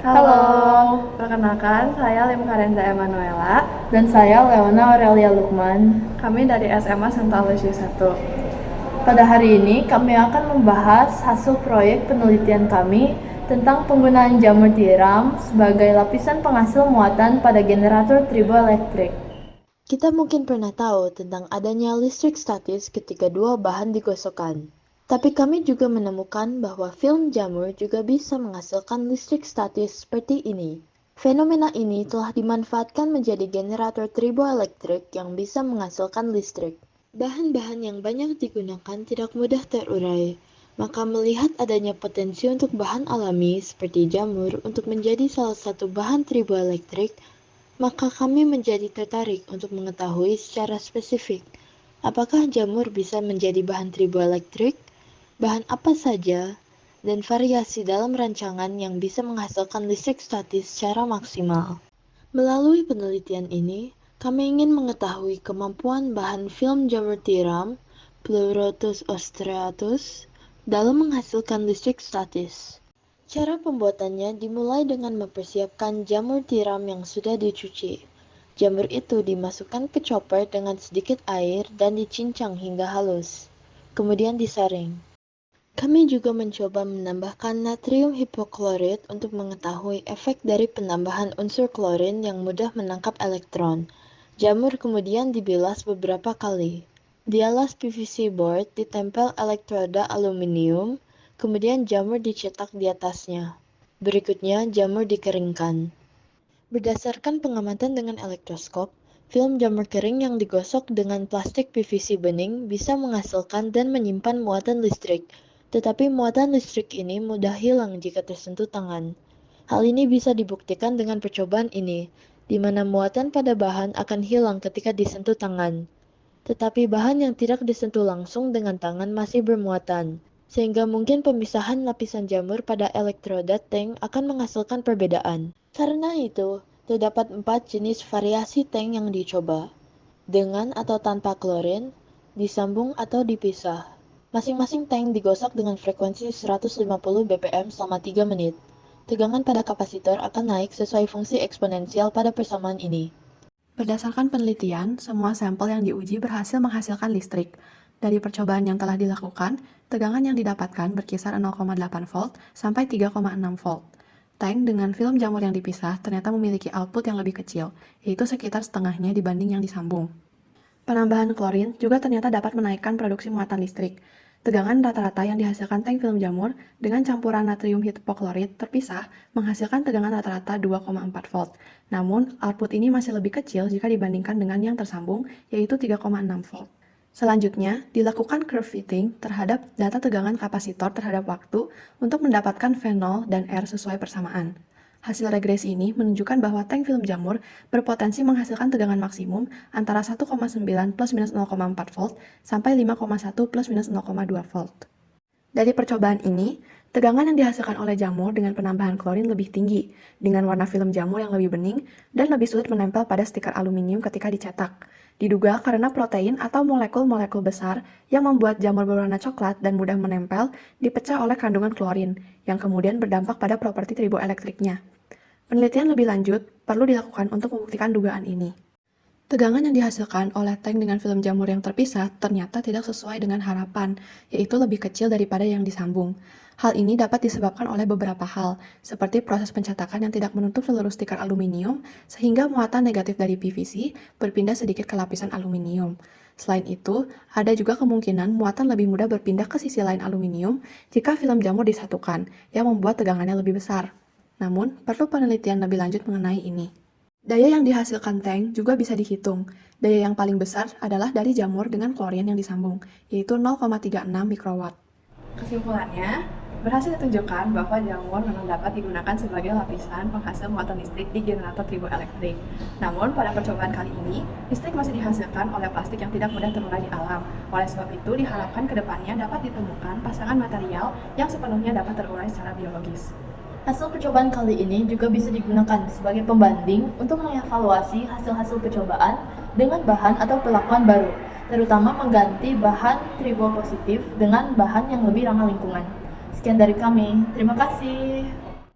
Halo, Perkenalkan saya Lim Karenza Emanuela. dan saya Leona Aurelia Lukman. Kami dari SMA Santo Aloysius 1. Pada hari ini kami akan membahas hasil proyek penelitian kami tentang penggunaan jamur tiram sebagai lapisan penghasil muatan pada generator triboelektrik. Kita mungkin pernah tahu tentang adanya listrik statis ketika dua bahan digosokkan. Tapi kami juga menemukan bahwa film jamur juga bisa menghasilkan listrik statis seperti ini. Fenomena ini telah dimanfaatkan menjadi generator triboelektrik yang bisa menghasilkan listrik. Bahan-bahan yang banyak digunakan tidak mudah terurai, maka melihat adanya potensi untuk bahan alami seperti jamur untuk menjadi salah satu bahan triboelektrik, maka kami menjadi tertarik untuk mengetahui secara spesifik, apakah jamur bisa menjadi bahan triboelektrik, bahan apa saja, dan variasi dalam rancangan yang bisa menghasilkan listrik statis secara maksimal. Melalui penelitian ini, kami ingin mengetahui kemampuan bahan film jamur tiram, Pleurotus ostreatus, dalam menghasilkan listrik statis. Cara pembuatannya dimulai dengan mempersiapkan jamur tiram yang sudah dicuci. Jamur itu dimasukkan ke chopper dengan sedikit air dan dicincang hingga halus, kemudian disaring. Kami juga mencoba menambahkan natrium hipoklorit untuk mengetahui efek dari penambahan unsur klorin yang mudah menangkap elektron. Jamur kemudian dibilas beberapa kali. Di alas PVC board ditempel elektroda aluminium, kemudian jamur dicetak di atasnya. Berikutnya, jamur dikeringkan. Berdasarkan pengamatan dengan elektroskop, film jamur kering yang digosok dengan plastik PVC bening bisa menghasilkan dan menyimpan muatan listrik, tetapi muatan listrik ini mudah hilang jika tersentuh tangan. Hal ini bisa dibuktikan dengan percobaan ini, di mana muatan pada bahan akan hilang ketika disentuh tangan. Tetapi bahan yang tidak disentuh langsung dengan tangan masih bermuatan, sehingga mungkin pemisahan lapisan jamur pada elektroda tank akan menghasilkan perbedaan. Karena itu, terdapat 4 jenis variasi tank yang dicoba, dengan atau tanpa klorin, disambung atau dipisah. Masing-masing tank digosok dengan frekuensi 150 bpm selama 3 menit. Tegangan pada kapasitor akan naik sesuai fungsi eksponensial pada persamaan ini. Berdasarkan penelitian, semua sampel yang diuji berhasil menghasilkan listrik. Dari percobaan yang telah dilakukan, tegangan yang didapatkan berkisar 0,8 volt sampai 3,6 volt. Tank dengan film jamur yang dipisah ternyata memiliki output yang lebih kecil, yaitu sekitar setengahnya dibanding yang disambung. Penambahan klorin juga ternyata dapat menaikkan produksi muatan listrik. Tegangan rata-rata yang dihasilkan tank film jamur dengan campuran natrium hipoklorit terpisah menghasilkan tegangan rata-rata 2,4 volt. Namun, output ini masih lebih kecil jika dibandingkan dengan yang tersambung, yaitu 3,6 volt. Selanjutnya, dilakukan curve fitting terhadap data tegangan kapasitor terhadap waktu untuk mendapatkan V0 dan R sesuai persamaan. Hasil regresi ini menunjukkan bahwa tank film jamur berpotensi menghasilkan tegangan maksimum antara 1,9 plus minus 0,4 volt sampai 5,1 plus minus 0,2 volt. Dari percobaan ini, tegangan yang dihasilkan oleh jamur dengan penambahan klorin lebih tinggi, dengan warna film jamur yang lebih bening dan lebih sulit menempel pada stiker aluminium ketika dicetak. Diduga karena protein atau molekul-molekul besar yang membuat jamur berwarna coklat dan mudah menempel dipecah oleh kandungan klorin, yang kemudian berdampak pada properti triboelektriknya. Penelitian lebih lanjut perlu dilakukan untuk membuktikan dugaan ini. Tegangan yang dihasilkan oleh tank dengan film jamur yang terpisah ternyata tidak sesuai dengan harapan, yaitu lebih kecil daripada yang disambung. Hal ini dapat disebabkan oleh beberapa hal, seperti proses pencetakan yang tidak menutup seluruh stiker aluminium, sehingga muatan negatif dari PVC berpindah sedikit ke lapisan aluminium. Selain itu, ada juga kemungkinan muatan lebih mudah berpindah ke sisi lain aluminium jika film jamur disatukan, yang membuat tegangannya lebih besar. Namun, perlu penelitian lebih lanjut mengenai ini. Daya yang dihasilkan tank juga bisa dihitung. Daya yang paling besar adalah dari jamur dengan klorin yang disambung, yaitu 0,36 mikrowatt. Kesimpulannya, berhasil ditunjukkan bahwa jamur memang dapat digunakan sebagai lapisan penghasil muatan listrik di generator triboelektrik. Namun, pada percobaan kali ini, listrik masih dihasilkan oleh plastik yang tidak mudah terurai di alam. Oleh sebab itu, diharapkan ke depannya dapat ditemukan pasangan material yang sepenuhnya dapat terurai secara biologis. Hasil percobaan kali ini juga bisa digunakan sebagai pembanding untuk mengevaluasi hasil-hasil percobaan dengan bahan atau perlakuan baru, terutama mengganti bahan tribopositif dengan bahan yang lebih ramah lingkungan. Sekian dari kami, terima kasih.